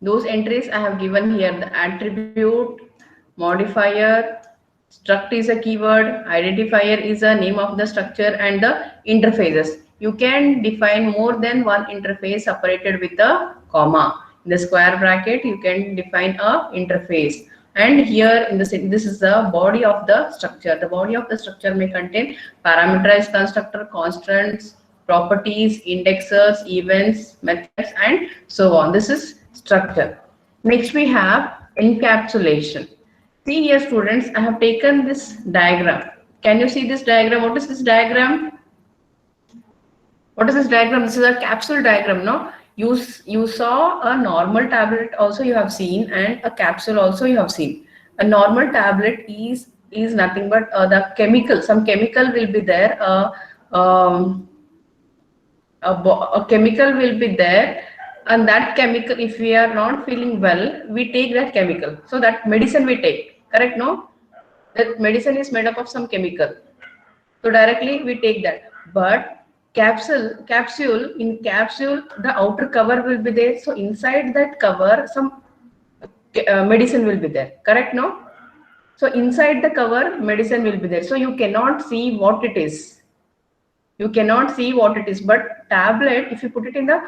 Those entries I have given here: the attribute, modifier, struct is a keyword, identifier is a name of the structure, and the interfaces. You can define more than one interface separated with a comma. In the square bracket, you can define a interface. And here in this is the body of the structure. The body of the structure may contain parameterized constructor, constants, properties, indexes, events, methods, and so on. This is structure. Next we have encapsulation. See here students, I have taken this diagram. Can you see this diagram? What is this diagram? What is this diagram? This is a capsule diagram, no? You saw a normal tablet also you have seen, and a capsule also you have seen. A normal tablet is nothing but the chemical. Some chemical will be there. Um, a chemical will be there, and that chemical, if we are not feeling well, we take that chemical. So that medicine we take, correct? No, that medicine is made up of some chemical, so directly we take that. But capsule, in capsule the outer cover will be there, so inside that cover some medicine will be there, correct? No, so inside the cover medicine will be there, so you cannot see what it is. You cannot see what it is. But tablet, if you put it in the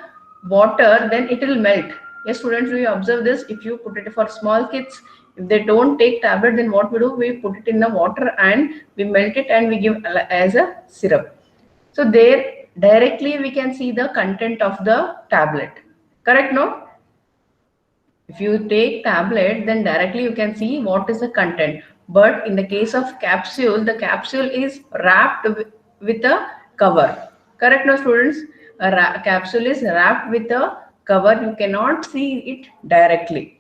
water, then it will melt. Yes students, we observe this. If you put it for small kids, if they don't take tablet, then what we do, we put it in the water and we melt it and we give as a syrup. So there directly we can see the content of the tablet, correct? No, if you take tablet, then directly you can see what is the content. But in the case of capsule, the capsule is wrapped with a cover, correct? No students, a capsule is wrapped with a cover. You cannot see it directly.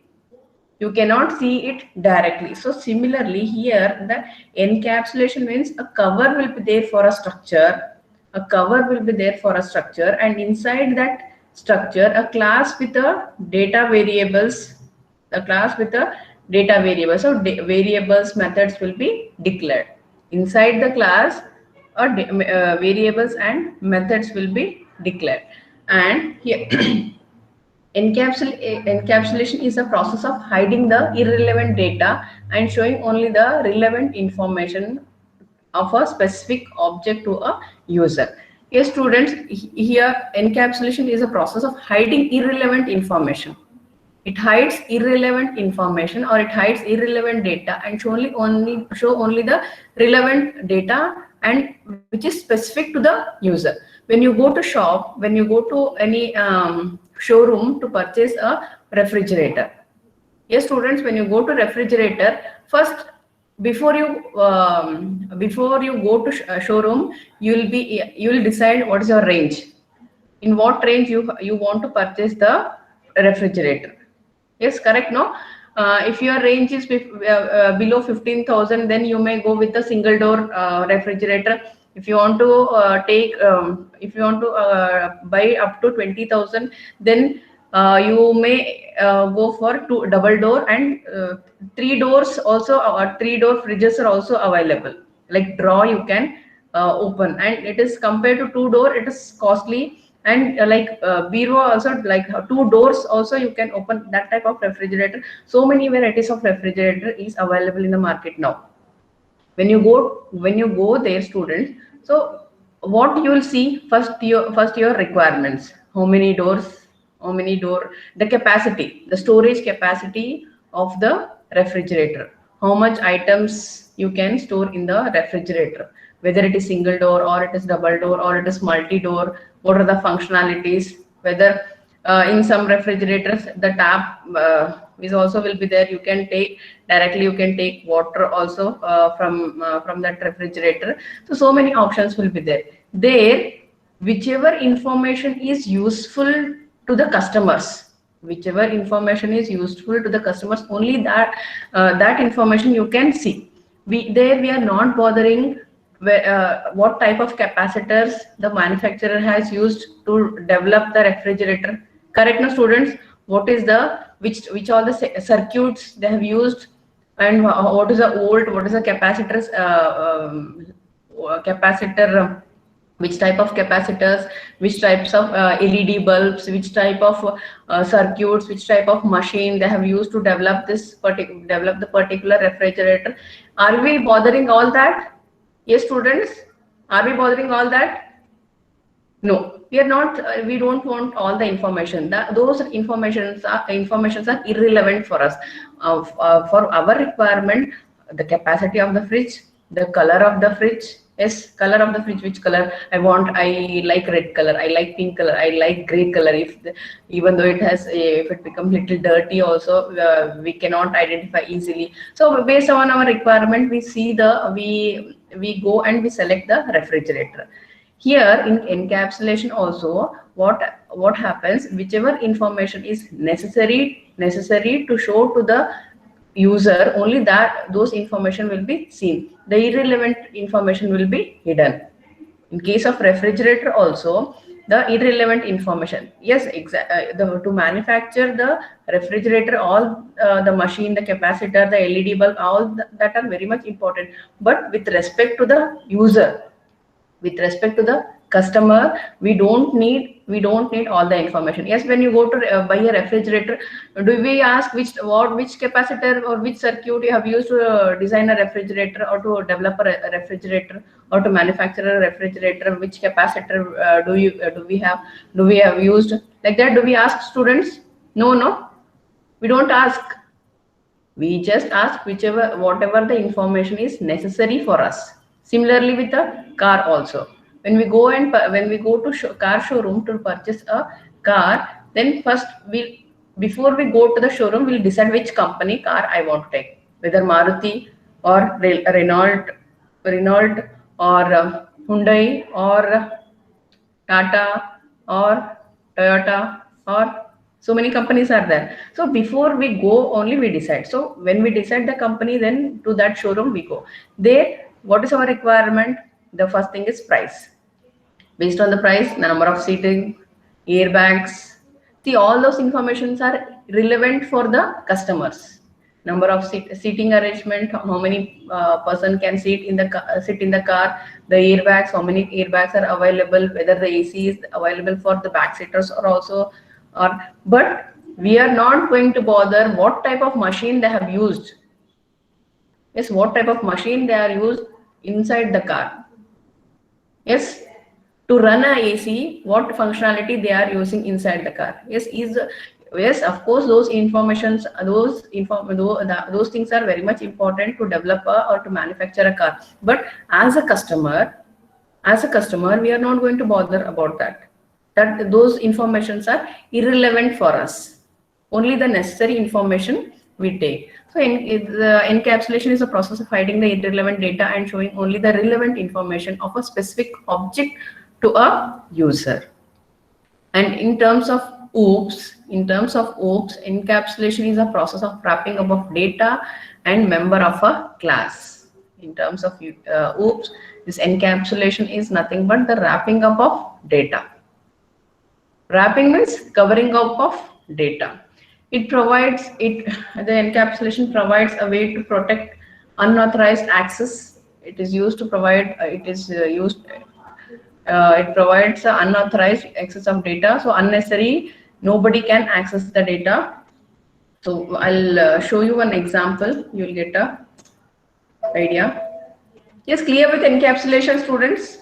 You cannot see it directly. So similarly here, the encapsulation means a cover will be there for a structure. A cover will be there for a structure, and inside that structure a class with a data variables, a class with a data variable. So variables, methods will be declared inside the class, or variables and methods will be declared. And here encapsulation is a process of hiding the irrelevant data and showing only the relevant information of a specific object to a user. Yes students, here encapsulation is a process of hiding irrelevant information. It hides irrelevant information, or it hides irrelevant data and show only the relevant data, and which is specific to the user. When you go to shop, when you go to any showroom to purchase a refrigerator, yes students, when you go to refrigerator, first before you go to showroom, you will decide what is your range, in what range you want to purchase the refrigerator. Yes, correct? No, if your range is below 15,000, then you may go with a single door refrigerator. If you want to if you want to buy up to 20,000, then you may go for double door, and 3 doors also. 3-door fridges are also available. Like draw, you can open, and it is compared to 2-door, it is costly. And bureau also, like 2 doors also you can open, that type of refrigerator. So many varieties of refrigerator is available in the market now. When you go there students, so what you will see, first your requirements: how many doors, the capacity, the storage capacity of the refrigerator, how much items you can store in the refrigerator, whether it is single door or it is double door or it is multi door, what are the functionalities, whether in some refrigerators the tap is also will be there. You can take directly, you can take water also from that refrigerator. So many options will be there. Whichever information is useful to the customers, whichever information is useful to the customers, only that information you can see. We are not bothering what type of capacitors the manufacturer has used to develop the refrigerator, correct? No students, what is the which all the circuits they have used, and what is the volt, what is the capacitor which type of capacitors, which types of LED bulbs, which type of circuits, which type of machine they have used to develop develop the particular refrigerator. Are we bothering all that? Yes, students, are we bothering all that? No, we are not. We don't want all the information. Those informations are irrelevant for us. For our requirement, the capacity of the fridge, the color of the fridge. Yes, color of the fridge. Which color I want? I like red color. I like pink color. I like gray color. Even though if it becomes little dirty, also we cannot identify easily. So based on our requirement, we go and we select the refrigerator. Here in encapsulation also, what happens, whichever information is necessary to show to the user, only that those information will be seen. The irrelevant information will be hidden. In case of refrigerator also, the irrelevant information, yes, to manufacture the refrigerator, all the machine, the capacitor, the LED bulb, all that are very much important. But with respect to the user, with respect to the customer, we don't need all the information. Yes, when you go to buy a refrigerator, do we ask which capacitor or which circuit you have used to design a refrigerator, or to develop a refrigerator, or to manufacture a refrigerator, which capacitor do we have used, like that? Do we ask, students? No, we don't ask. We just ask whatever the information is necessary for us. Similarly with the car also, when we go to car showroom to purchase a car, then first before we go to the showroom, we'll decide which company car I want to take, whether Maruti or Renault or Hyundai or Tata or Toyota, or so many companies are there. So before we go, only we decide. So when we decide the company, then to that showroom we go. There, what is our requirement? The first thing is price. Based on the price, the number of seating, airbags. See, all those informations are relevant for the customers. Number of seating arrangement, how many person can sit in the car, the airbags, how many airbags are available, whether the AC is available for the back seaters or also, but we are not going to bother what type of machine they have used. Yes, what type of machine they are used inside the car. Yes, to run a AC, what functionality they are using inside the car. Yes, of course, those things are very much important to develop or to manufacture a car. But as a customer, we are not going to bother about that. Those informations are irrelevant for us. Only the necessary information we take. So the encapsulation is a process of hiding the irrelevant data and showing only the relevant information of a specific object to a user. And in terms of OOPS, encapsulation is a process of wrapping up of data and member of a class. In terms of OOPS, this encapsulation is nothing but the wrapping up of data. Wrapping means covering up of data. The encapsulation provides a way to protect unauthorized access. It is used to provide, it provides unauthorized access of data. So unnecessary, nobody can access the data. So I'll show you one example. You'll get a idea. Yes, clear with encapsulation, students?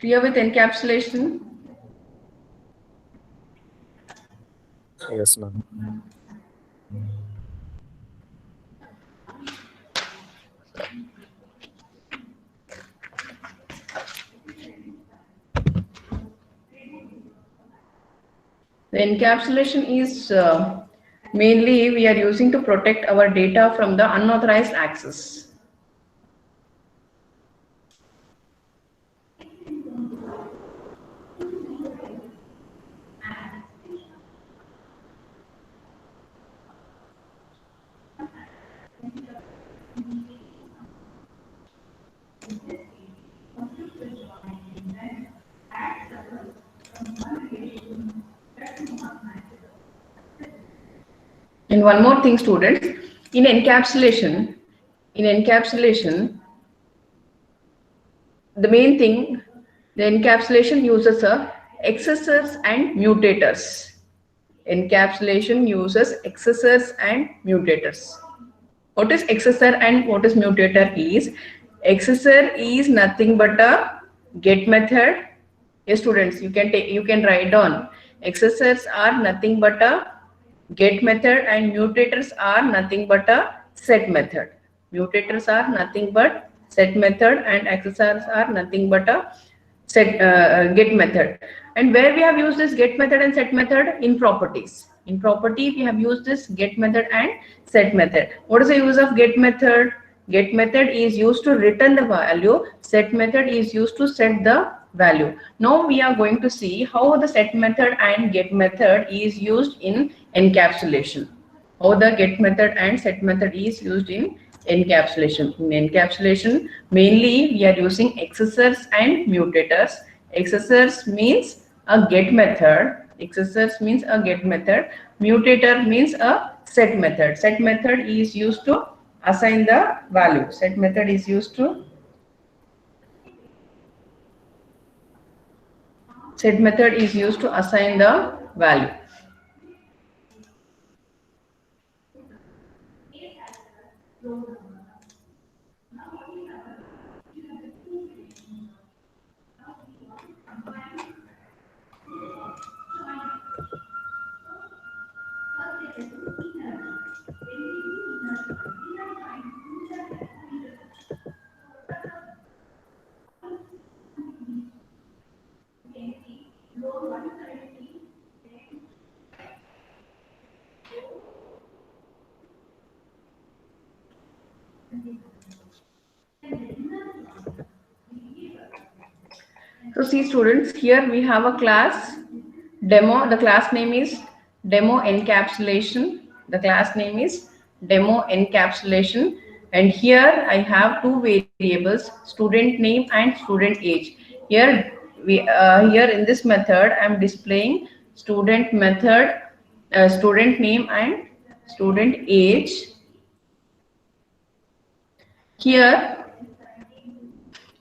Clear with encapsulation? Yes, ma'am. The encapsulation is mainly we are using to protect our data from the unauthorized access. And one more thing, students, in encapsulation, the main thing, the encapsulation uses accessors and mutators. Encapsulation uses accessors and mutators. What is accessor and what is mutator is? Accessor is nothing but a get method. Yes, students, you can write down. Accessors are nothing but a get method and mutators are nothing but a set method. Mutators are nothing but set method and accessors are nothing but a get method. And where we have used this get method and set method? In properties. In property we have used this get method and set method. What is the use of get method? Get method is used to return the value. Set method is used to set the value. Now we are going to see how the set method and get method is used in encapsulation. How the get method and set method is used in encapsulation. In encapsulation, mainly we are using accessors and mutators. Accessors means a get method. Accessors means a get method. Mutator means a set method. Set method is used to assign the value. Set method is used to assign the value. So see students, here we have a class demo. The class name is demo encapsulation. The class name is demo encapsulation. And here I have two variables, student name and student age. Here here in this method I am displaying student method, student name and student age. Here,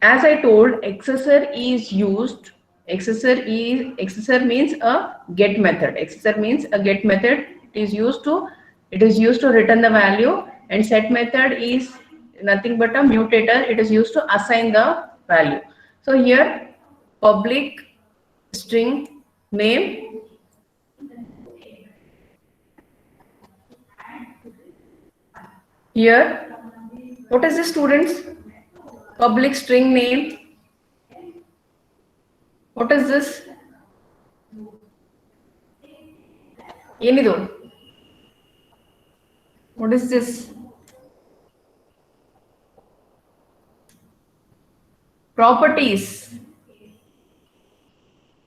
as I told, accessor is used. Accessor means a get method. Accessor means a get method. It is used to return the value, and set method is nothing but a mutator. It is used to assign the value. So here, public string name. Here, what is this, students? Public string name. What is this? What is this? Properties.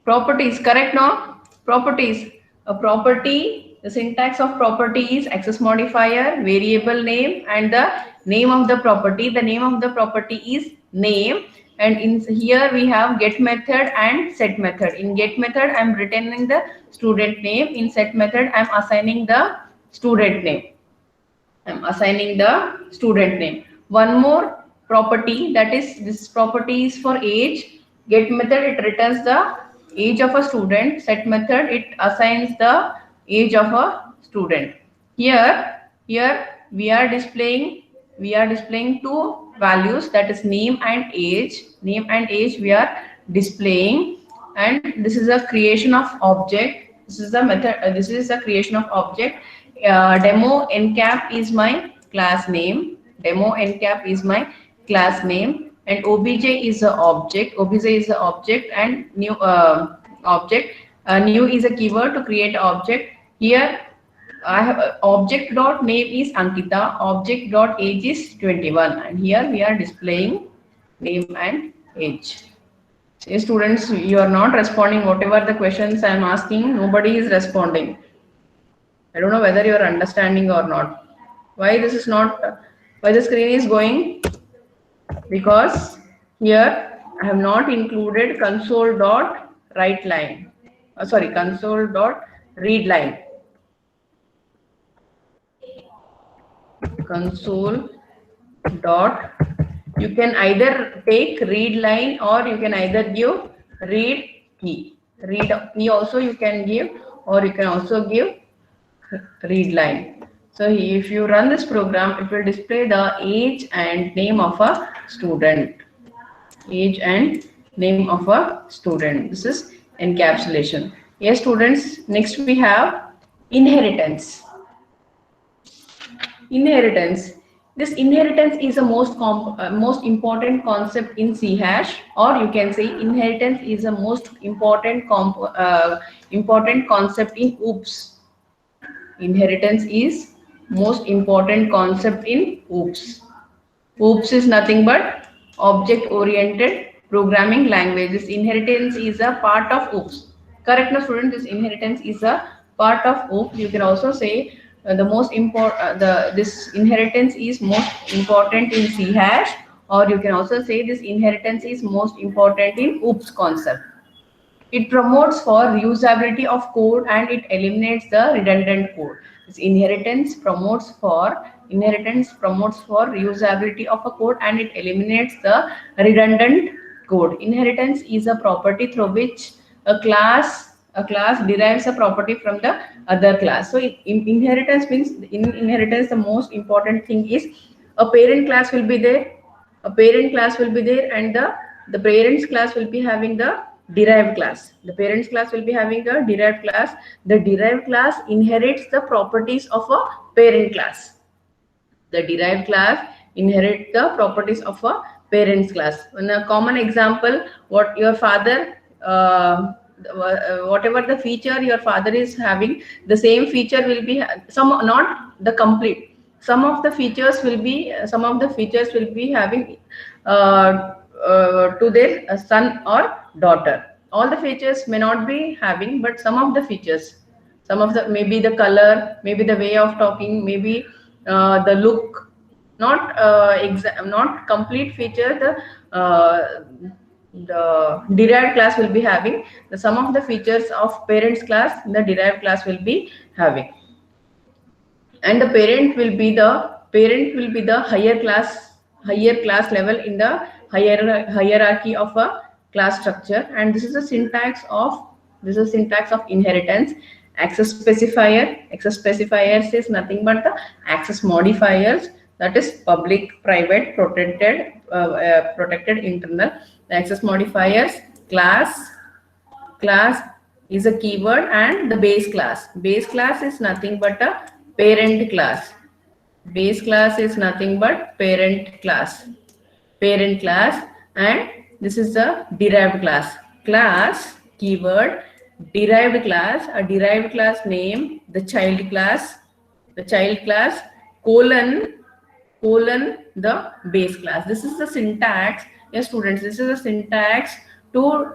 Properties, correct now? Properties. A property, the syntax of property is access modifier, variable name, and the name of the property. The name of the property is name. And in here we have get method and set method. In get method, I am returning the student name. In set method, I am assigning the student name. One more property, that is, this property is for age. Get method, it returns the age of a student. Set method, it assigns the age of a student. Here we are displaying two values, that is name and age. Name and age we are displaying, and this is a creation of object. This is the method. This is the creation of object. Demo encap is my class name. Demo encap is my class name, and obj is the object. Obj is the object, and new object. New is a keyword to create object. Here I have object dot name is Ankita. Object dot age is 21, and here we are displaying name and age. Yes, students, you are not responding whatever the questions I am asking. Nobody is responding. I don't know whether you are understanding or not. Why this is not? Why the screen is going? Because here I have not included console dot write line. Console dot read line. Console dot You can either take read line or you can either give read key. Read key also you can give, or you can also give read line. So if you run this program, it will display the age and name of a student. Age and name of a student. This is encapsulation. Yes, students, next we have inheritance. Inheritance. This inheritance is a most important concept in C hash, or you can say inheritance is a most important concept in OOPS. Inheritance is most important concept in OOPS. OOPS is nothing but object-oriented programming language. This inheritance is a part of OOPS. Correct, no student? This inheritance is a part of OOPS. You can also say this inheritance is most important in C hash, or you can also say this inheritance is most important in OOPS concept. It promotes for reusability of code and it eliminates the redundant code. This inheritance promotes for reusability of a code and it eliminates the redundant code. Inheritance is a property through which a class derives a property from the other class. So inheritance means, in inheritance the most important thing is a parent class will be there, and the parents class will be having the derived class. The parents class will be having a derived class. The derived class inherits the properties of a parent class. The derived class inherits the properties of a parents class. In a common example, what your father whatever the feature your father is having, the same feature will be some, not the complete, some of the features will be having to their son or daughter. All the features may not be having, but some of the features, maybe the color, maybe the way of talking, maybe the look, not complete feature. The derived class will be having the some of the features of parents class, the derived class will be having. And the parent will be the higher class level in the hierarchy of a class structure. And this is the syntax of inheritance. Access specifiers is nothing but the access modifiers, that is public, private, protected, internal. The access modifiers, class is a keyword, and the base class is nothing but a parent class. Base class is nothing but parent class. And this is the derived class keyword, derived class, a derived class name, the child class, colon the base class. This is the syntax. Yes, students, this is the syntax to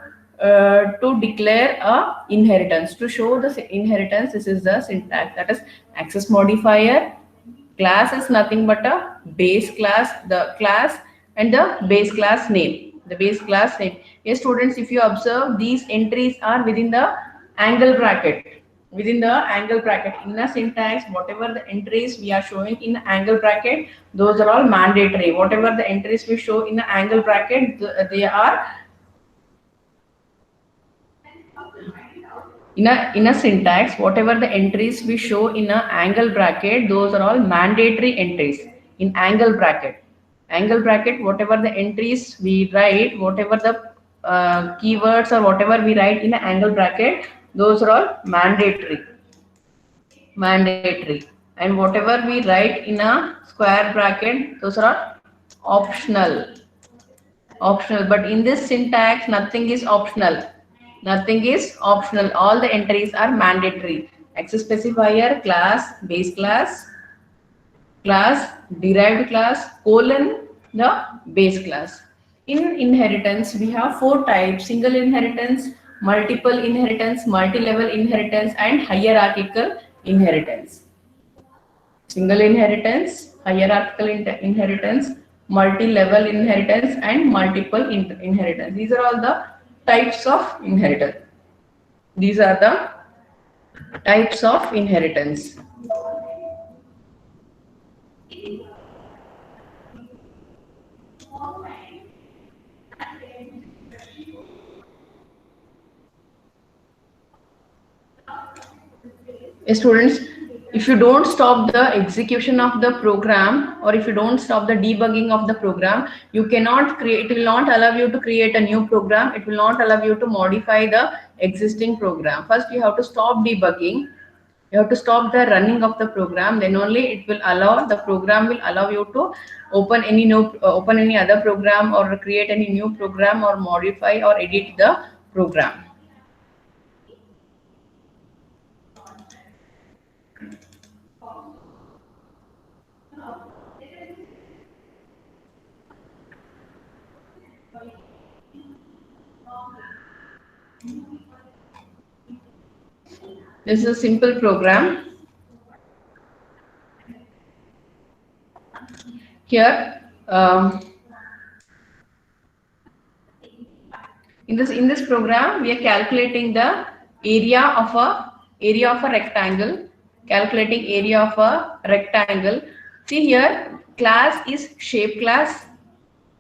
declare a inheritance, to show the inheritance. This is the syntax, that is access modifier. Class is nothing but a base class, the class and the base class name. Yes, students, if you observe, these entries are within the angle bracket. In a syntax, whatever the entries we are showing in the angle bracket, those are all mandatory. Whatever the entries we show in the angle bracket, they are in a syntax. Whatever the entries we show in a angle bracket, those are all mandatory entries in angle bracket. Whatever the entries we write, whatever the keywords or whatever we write in an angle bracket, those are all mandatory. And whatever we write in a square bracket, those are optional. But in this syntax, nothing is optional. All the entries are mandatory. Access specifier, class, base class, derived class, colon the base class. In inheritance, we have 4 types: single inheritance, multiple inheritance, multi-level inheritance, and hierarchical inheritance. Single inheritance, hierarchical inheritance, multi-level inheritance, and multiple inheritance. These are all the types of inheritance. Students, if you don't stop the execution of the program, or if you don't stop the debugging of the program, you cannot create, it will not allow you to create a new program, it will not allow you to modify the existing program. First you have to stop debugging, you have to stop the running of the program, then only it will allow, the program will allow you to open any new open any other program, or create any new program, or modify or edit the program. This is a simple program. Here, in this program, we are calculating the area of a rectangle. Calculating area of a rectangle. See here, class is shape class.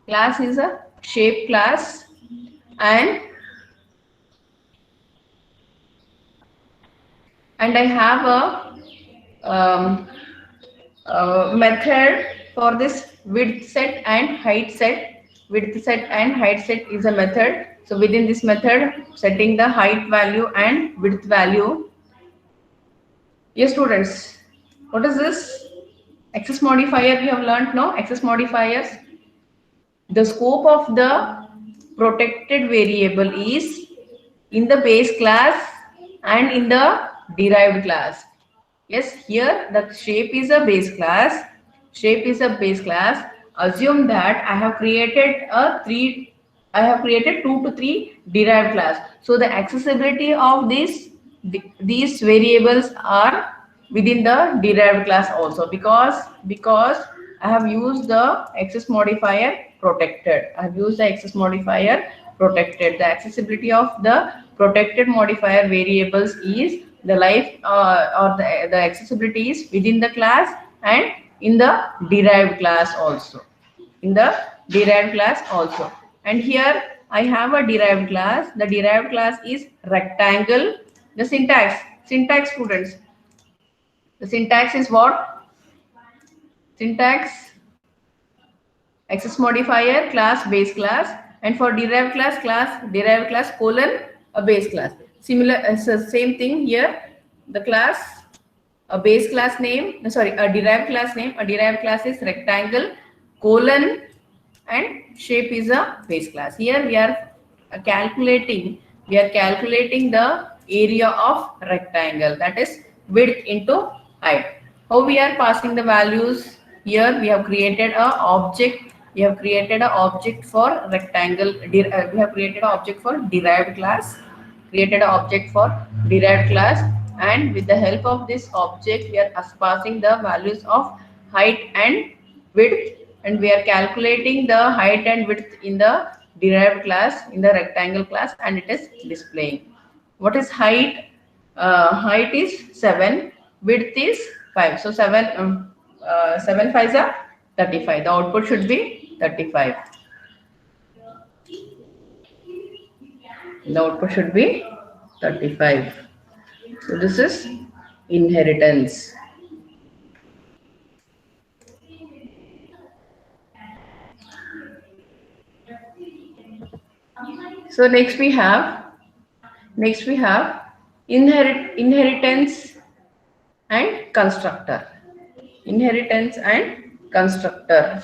Class is a shape class, and I have a method for this width set and height set. Width set and height set is a method. So within this method, setting the height value and width value. Yes, students, what is this? Access modifier, you have learned, no? Access modifiers. The scope of the protected variable is in the base class and in the derived class. Yes, here the shape is a base class. Shape is a base class. Assume that I have created two to three derived class. So the accessibility of these variables are within the derived class also, because I have used the access modifier protected. I have used the access modifier protected. The accessibility of the protected modifier variables is the life or the accessibility is within the class and in the derived class also. In the derived class also. And here I have a derived class. The derived class is rectangle. The syntax students. The syntax is what? Syntax, access modifier, class, base class, and for derived class colon a base class. Similar, same thing here. The class, a base class name, a derived class name. A derived class is rectangle, colon, and shape is a base class. Here we are calculating the area of rectangle, that is width into height. How we are passing the values? Here we have created a object. We have created an object for rectangle. We have created an object for derived class. And with the help of this object, we are passing the values of height and width, and we are calculating the height and width in the derived class, in the rectangle class, and it is displaying. What is height? Height is 7, width is 5. So 7 5s are 35. The output should be 35. The output should be 35. So this is inheritance. So next we have inheritance and constructor. Inheritance and constructor.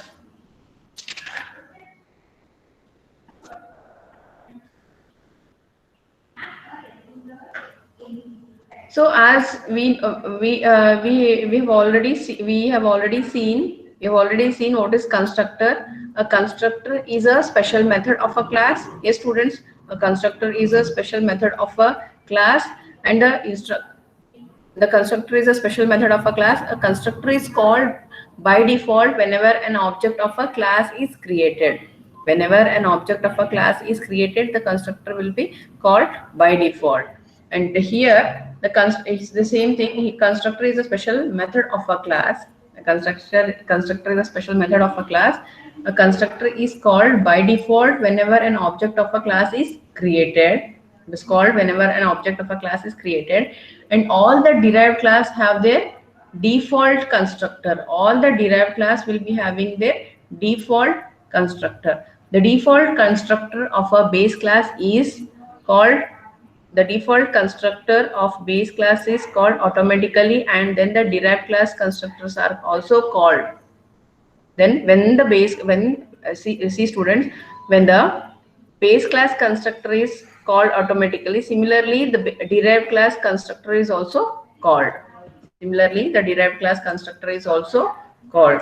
So as we have already seen what is constructor. A constructor is a special method of a class. Yes, students, a constructor is a special method of a class, and the constructor is a special method of a class. A constructor is called by default whenever an object of a class is created. Whenever an object of a class is created, the constructor will be called by default. And here it's the same thing. Constructor is a special method of a class. A constructor is a special method of a class. A constructor is called by default whenever an object of a class is created. It is called whenever an object of a class is created, and all the derived class have their default constructor. All the derived class will be having their default constructor. The default constructor of a base class is called, the default constructor of base class is called automatically, and then the derived class constructors are also called. Then when the base, when see students, when the base class constructor is called automatically, similarly the derived class constructor is also called. Similarly, the derived class constructor is also called.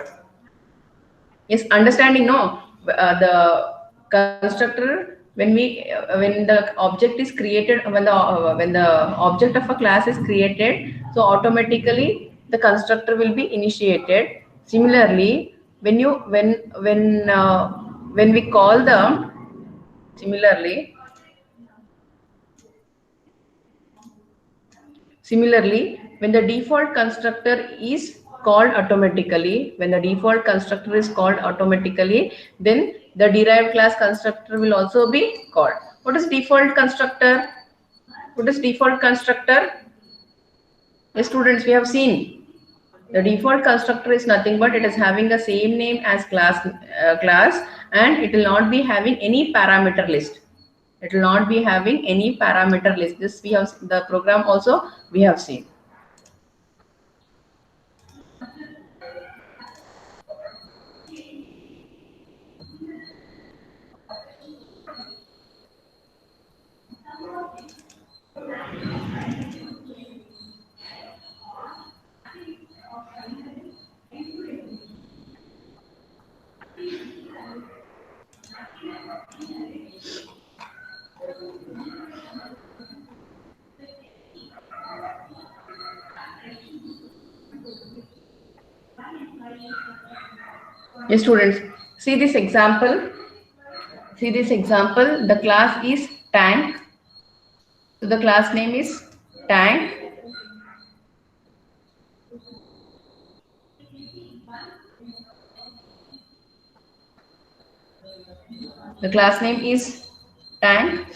Yes, understanding, no? The constructor, when the object is created, when the object of a class is created, so automatically the constructor will be initiated. Similarly, when you when we call the, similarly, when the default constructor is called automatically, when the default constructor is called automatically, then the derived class constructor will also be called. What is default constructor? What is default constructor? Yes, students, we have seen the default constructor is nothing but it is having the same name as class, and it will not be having any parameter list. It will not be having any parameter list. This we have, the program also we have seen. Yes, students, see this example. See this example. The class is tank. So the class name is tank. The class name is tank,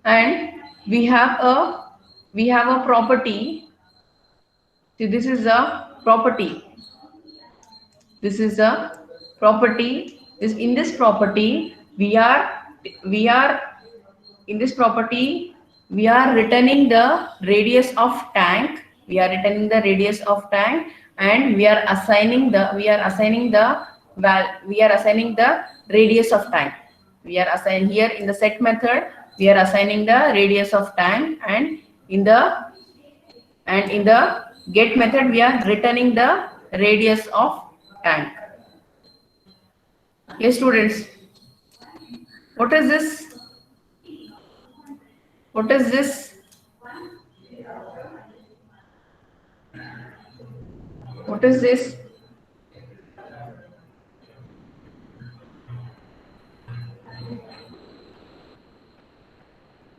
and we have a property. See, this is a property. This is a property. In this property we are in this property we are returning the radius of tank. We are returning the radius of tank, and we are assigning the radius of tank. We are assigning here in the set method. We are assigning the radius of tank, and in the get method we are returning the radius of tank. Yes, students, what is this? What is this? What is this?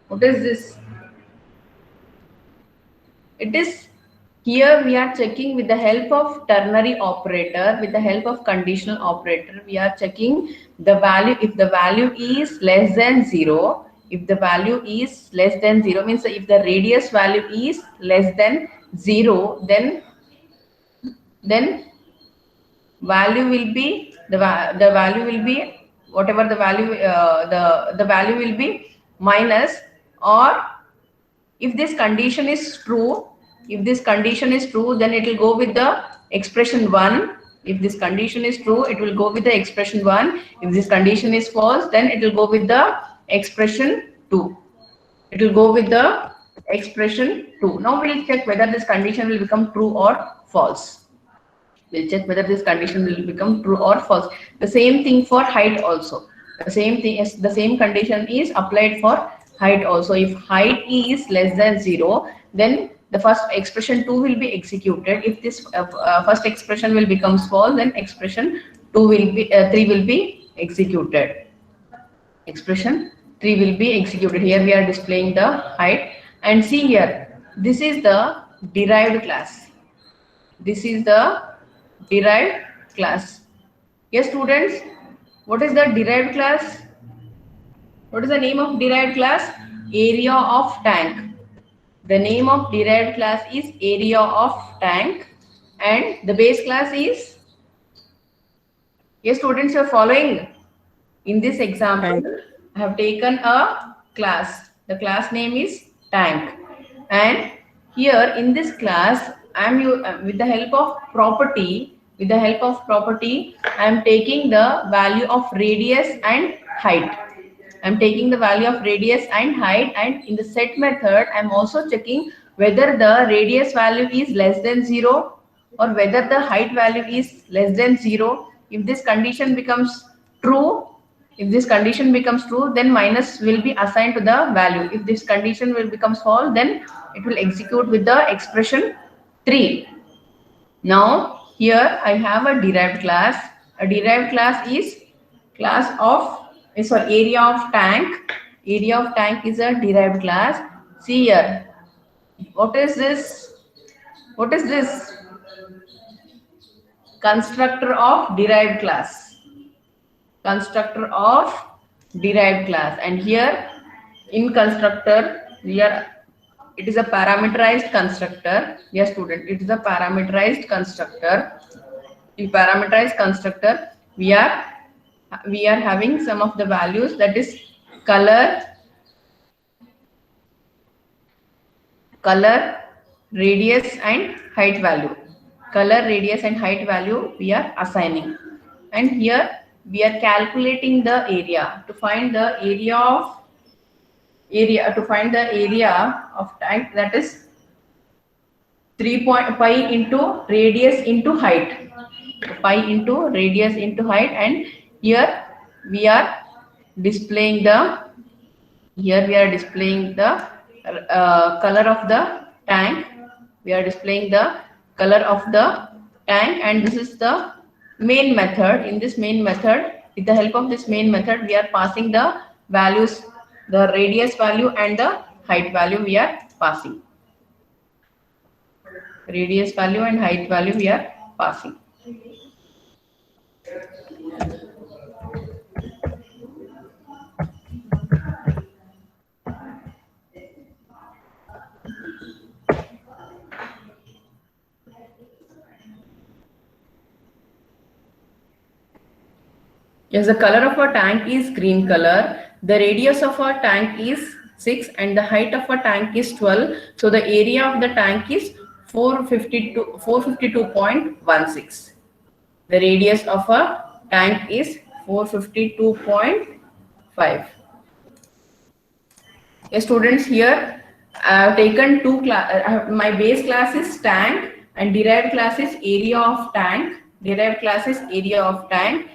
What is this? It is, here we are checking with the help of ternary operator, with the help of conditional operator, we are checking the value. If the value is less than 0, if the value is less than 0 means if the radius value is less than 0, then value will be the value will be whatever the value, the value will be minus. Or if this condition is true, then it will go with the expression 1. If this condition is true, it will go with the expression 1. If this condition is false, then it will go with the expression 2. It will go with the expression 2. Now we will check whether this condition will become true or false. We'll check whether this condition will become true or false. The same thing for height also. The same thing is, the same condition is applied for height also. If height is less than 0, then the first expression 2 will be executed. If this first expression will becomes false, then expression 3 will be executed. Expression 3 will be executed. Here we are displaying the height, and see here, this is the derived class. This is the derived class. Yes, students, what is the derived class? What is the name of derived class? area of tank. The name of derived class is area of tank, and the base class is, yes students, you are following. In this example, Tank. I have taken a class. The class name is tank, and here in this class I am with the help of property. With the help of property, I am taking the value of radius and height. I am taking the value of radius and height, and in the set method I am also checking whether the radius value is less than 0 or whether the height value is less than 0. If this condition becomes true, then minus will be assigned to the value. If this condition will becomes false, then it will execute with the expression 3. Now here I have a derived class. A derived class is class of area of tank. Area of tank is a derived class. See here, what is this? What is this? Constructor of derived class. Constructor of derived class. And here in constructor it is a parameterized constructor. Yes student, it is a parameterized constructor. In parameterized constructor, we are having some of the values, that is color, radius and height value. Color, radius and height value we are assigning, and here we are calculating the area to find the area of tank, that is 3 pi into radius into height. Pi into radius into height, and here we are displaying the color of the tank. We are displaying the color of the tank, and this is the main method. In this main method, with the help of this main method, we are passing the values, the radius value and the height value we are passing. Radius value and height value we are passing. Yes, the color of a tank is green color. The radius of a tank is 6 and the height of a tank is 12. So the area of the tank is 452.16. The radius of a tank is 452.5. Yes, students, here I have taken two class. My base class is tank and derived class is area of tank. Derived class is area of tank.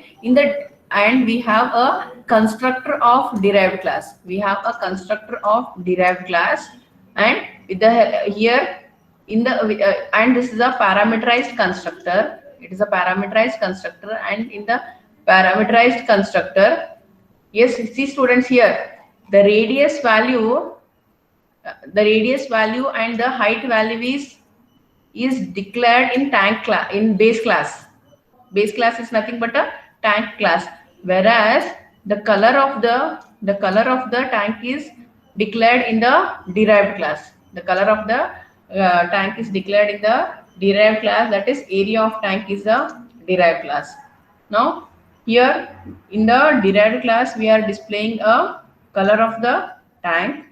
And we have a constructor of derived class. We have a constructor of derived class, and with the here in the and this is a parameterized constructor. It is a parameterized constructor, and in the parameterized constructor, yes, see students, here the radius value and the height value is declared in tank class, in base class. Base class is nothing but a tank class, whereas the color of the tank is declared in the derived class. The color of the tank is declared in the derived class, that is area of tank is the derived class. Now here in the derived class we are displaying a color of the tank.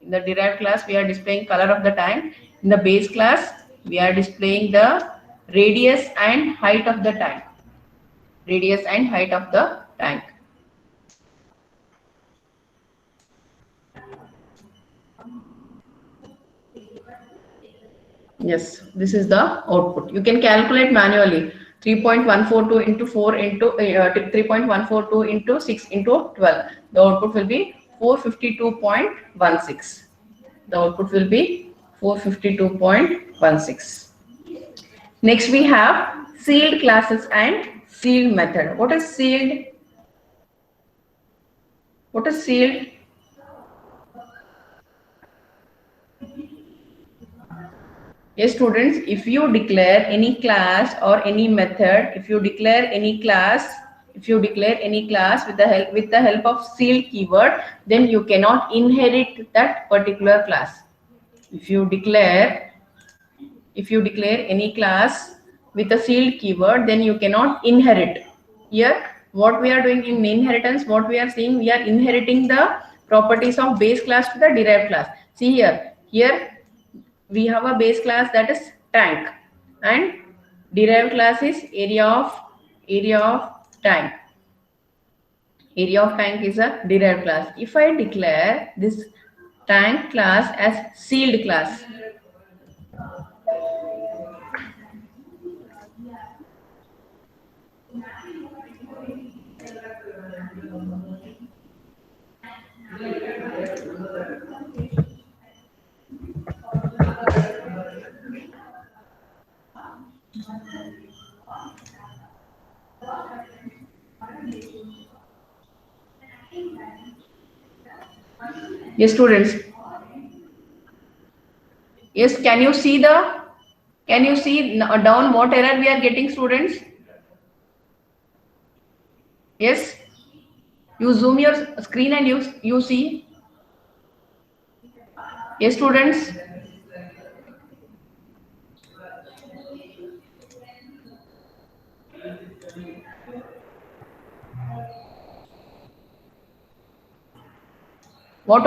In the derived class we are displaying color of the tank. In the base class we are displaying the radius and height of the tank. Radius and height of the tank. Yes, this is the output. You can calculate manually. 3.142 into 4 into 3.142 into 6 into 12. The output will be 452.16. The output will be 452.16. Next we have sealed classes and sealed method. What is sealed? What is sealed? Yes, students, if you declare any class or any method, if you declare any class If you declare any class with the help of sealed keyword, then you cannot inherit that particular class. If you declare any class with a sealed keyword, then you cannot inherit. Here, what we are doing in inheritance, what we are saying, we are inheriting the properties of base class to the derived class. See here we have a base class, that is tank, and derived class is area of tank. Area of tank is a derived class. If I declare this tank class as sealed class, yes students, yes, can you see down what error we are getting, students? Yes, you zoom your screen and you see. Yes students, what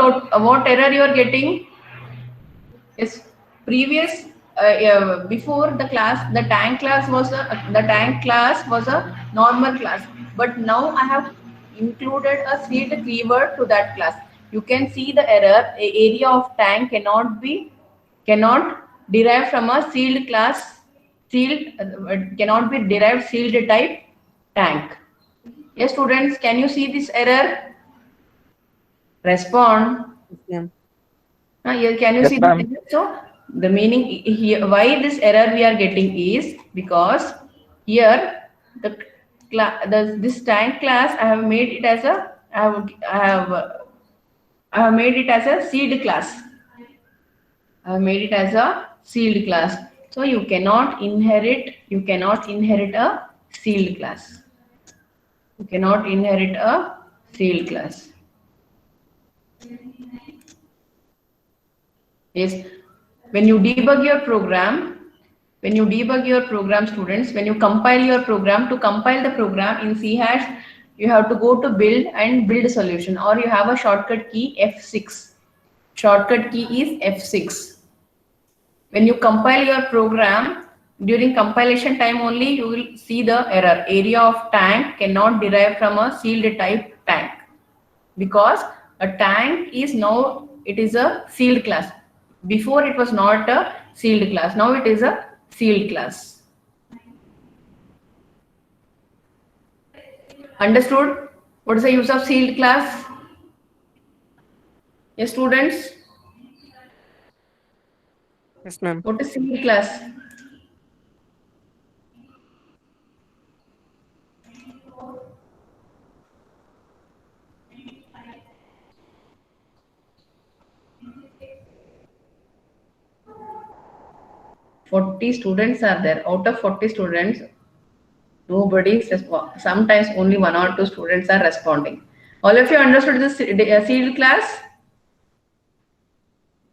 error you are getting? Yes, previous before the class, the tank class was a normal class, but now I have included a sealed keyword to that class. You can see the error. Area of tank cannot derive from a sealed class. Cannot be derived sealed type tank. Yes students, can you see this error? Respond. Yeah. Yes, can you Yes, see ma'am. this? So the meaning here, why this error we are getting is because here this tank class I have made it as a I have made it as a seed class. I have made it as a sealed class. So you cannot inherit a sealed class. You cannot inherit a sealed class. Yes, when you debug your program, students, when you compile your program, to compile the program in C#, you have to go to build and build solution, or you have a shortcut key F6. Shortcut key is F6. When you compile your program, during compilation time only, you will see the error. Area of tank cannot derive from a sealed type tank, because a tank is now, it is a sealed class. Before it was not a sealed class, now it is a sealed class. Understood? What is the use of sealed class? Yes students, Yes, ma'am. what is sealed class? Forty students are there. Out of 40 students, nobody is sometimes only 1 or 2 students are responding. All of you understood this sealed class?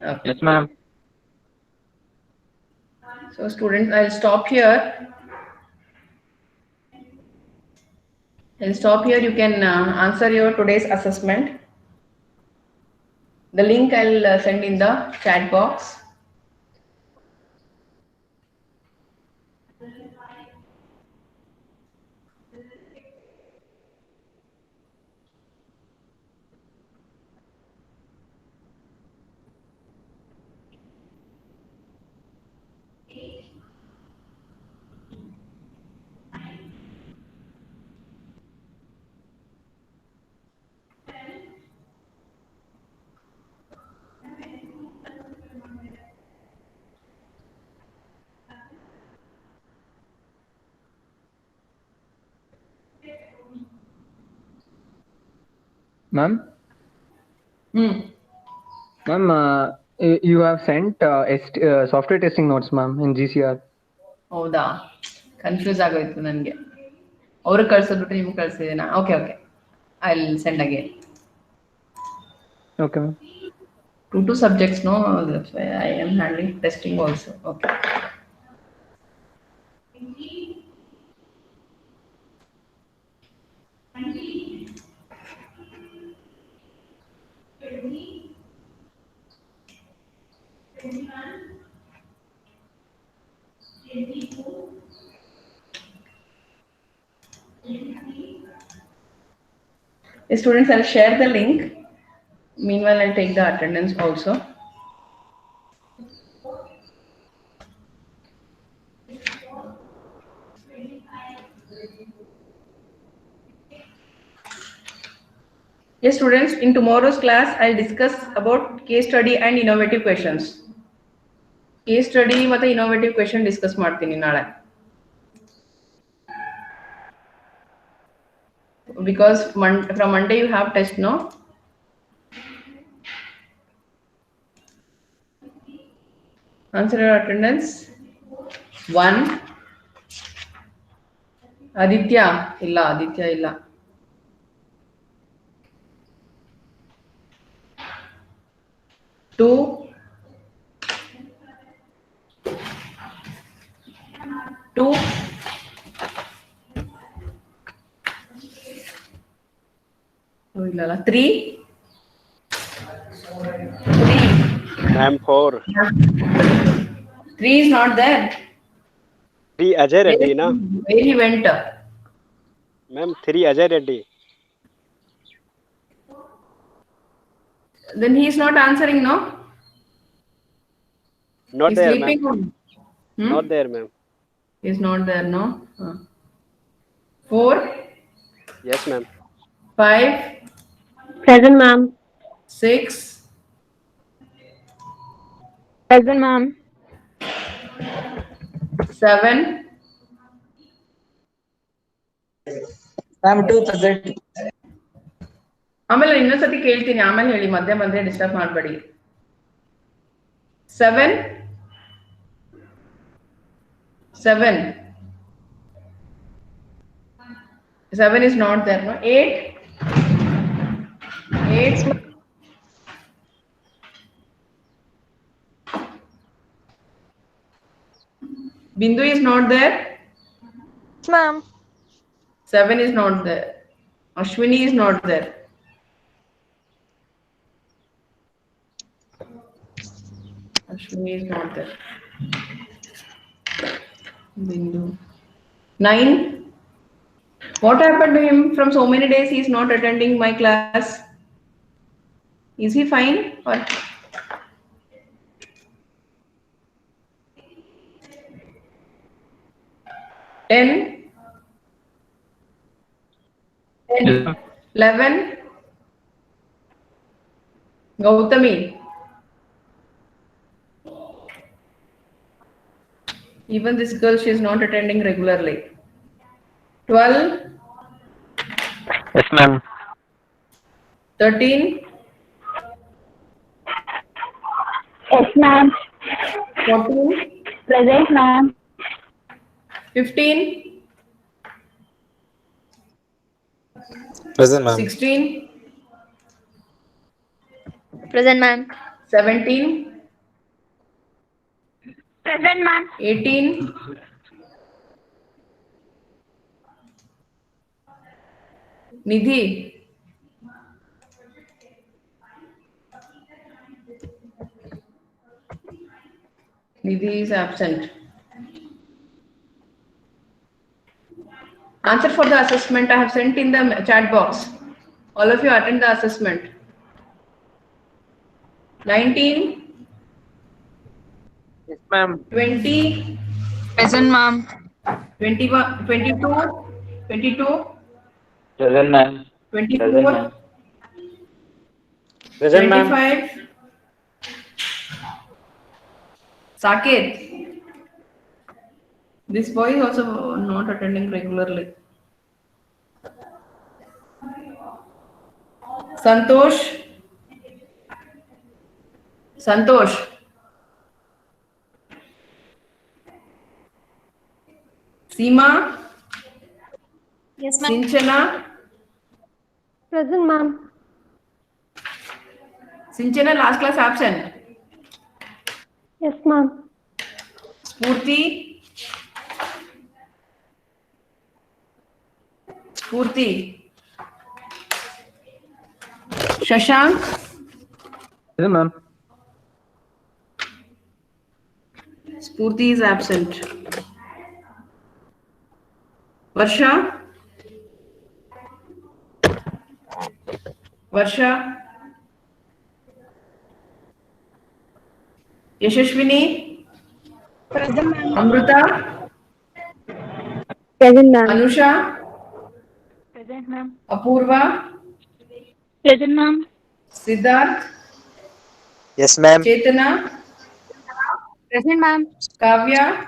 Okay. Yes, ma'am. So students, I'll stop here. You can answer your today's assessment. The link I'll send in the chat box. Ma'am, Hmm. ma'am, you have sent software testing notes, ma'am, in GCR. ಹೌದಾ, confuse ಆಗೋಯ್ತು ನನಗೆ. ಅವ್ರು ಕಳ್ಸಿದ್ಬಿಟ್ಟು ನಿಮ್ಗೆ ಕಳ್ಸಿದ್ದೀನಾ? Okay okay, I will send again. Okay, ma'am. Two subjects, no, that's why I am handling testing also. Okay. Students, I'll share the link. Meanwhile, I'll take the attendance also. Yes, students, in tomorrow's class, I'll discuss about case study and innovative questions. Case study ಮತ್ತು innovative question discuss ಮಾಡ್ತೀನಿ ನಾಳೆ. Because from Monday you have test, no? Answer your attendance. 1. Aditya ಇಲ್ಲ. 2. 2. 3. 3. Ma'am, 4. 3 is not there. 3 Ajay Reddy, na? Where he went? Ma'am, 3 Ajay Reddy. Then he is not answering, no? Not He's there, sleeping. ma'am. Not there, ma'am. He's not there, no? 4. Yes, ma'am. 5. Present, ma'am. 6. Present, ma'am. 7. Ma'am, 2 present. ಆಮೇಲೆ ಇನ್ನೊಂದ್ಸತಿ ಕೇಳ್ತೀನಿ, ಆಮೇಲೆ ಹೇಳಿ, ಮಧ್ಯೆ disturb ಮಾಡಬೇಡಿ. 7. 7. 7 is not there, no? 8. 8. Bindu is not there. Ma'am. 7 is not there. Ashwini is not there. Ashwini is not there. Bindu. 9. What happened to him? From so many days he is not attending my class. Is he fine or? 10. 11. Gautami. Even this girl, she is not attending regularly. 12. Yes, ma'am. 13. Yes, ma'am. 14. Present, ma'am. 15. Present, ma'am. 16. Present, ma'am. 17. Present, ma'am. 18. 'Nidhi. Nidhi is absent. Answer for the assessment I have sent in the chat box. All of you attend the assessment. 19. Yes, ma'am. 20. Present, ma'am. 21. 22. 22. Present, ma'am. 24. Present, ma'am. 25. Saket. This boy is also not attending regularly. Santosh. Santosh. Seema. Yes, ma'am. Sinchana. Present, ma'am. Sinchana, last class absent. Yes, ma'am. Spurti. Spurti. Shashank. Present, ma'am. Spurti is absent. Varsha. Varsha. Yashashwini. Present, ma'am. Amruta. Present, ma'am. Anusha. Present, ma'am. Apurva. Present, ma'am. Siddharth. Yes, ma'am. Chetana. Present, ma'am. Kavya.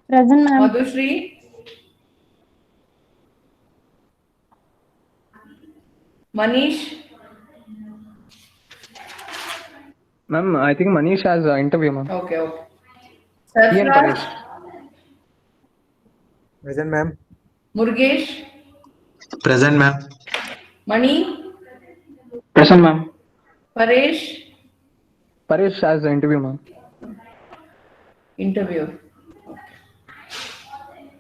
Present, ma'am. Madhushri. Manish. Ma'am, I think Manish has an interview, ma'am. Okay, okay. He and Sarfraz. Paresh. Present, ma'am. Murgesh. Present, ma'am. Mani. Present, ma'am. Paresh. Paresh has an interview, ma'am. Interview.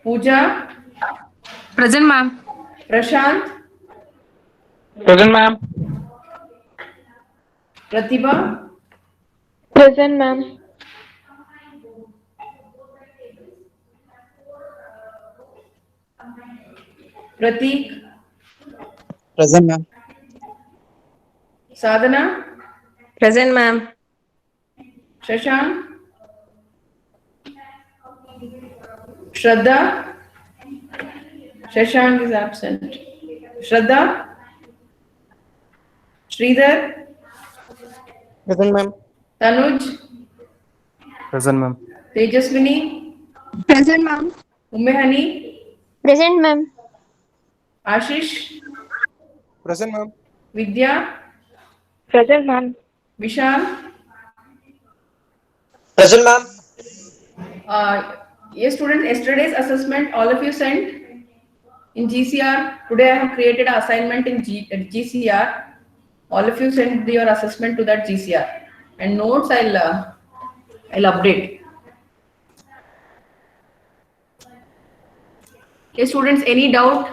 Pooja. Present, ma'am. Prashant. Present, ma'am. Pratibha. Present, ma'am. Pratik. Present, ma'am. Sadhana. Present, ma'am. Shashank. Shraddha. Shashank is absent. Shraddha. Sridhar. Present, ma'am. Tanuj. Present, ma'am. Tejaswini. Present, ma'am. Ummehani. Present, ma'am. Ashish. Present, ma'am. Vidya. Present, ma'am. Vishal. Present, ma'am. Yes, students, yesterday's assessment all of you sent in GCR. Today I have created an assignment in GCR. All of you send your assessment to that GCR, and notes I'll update. Okay, students, any doubt?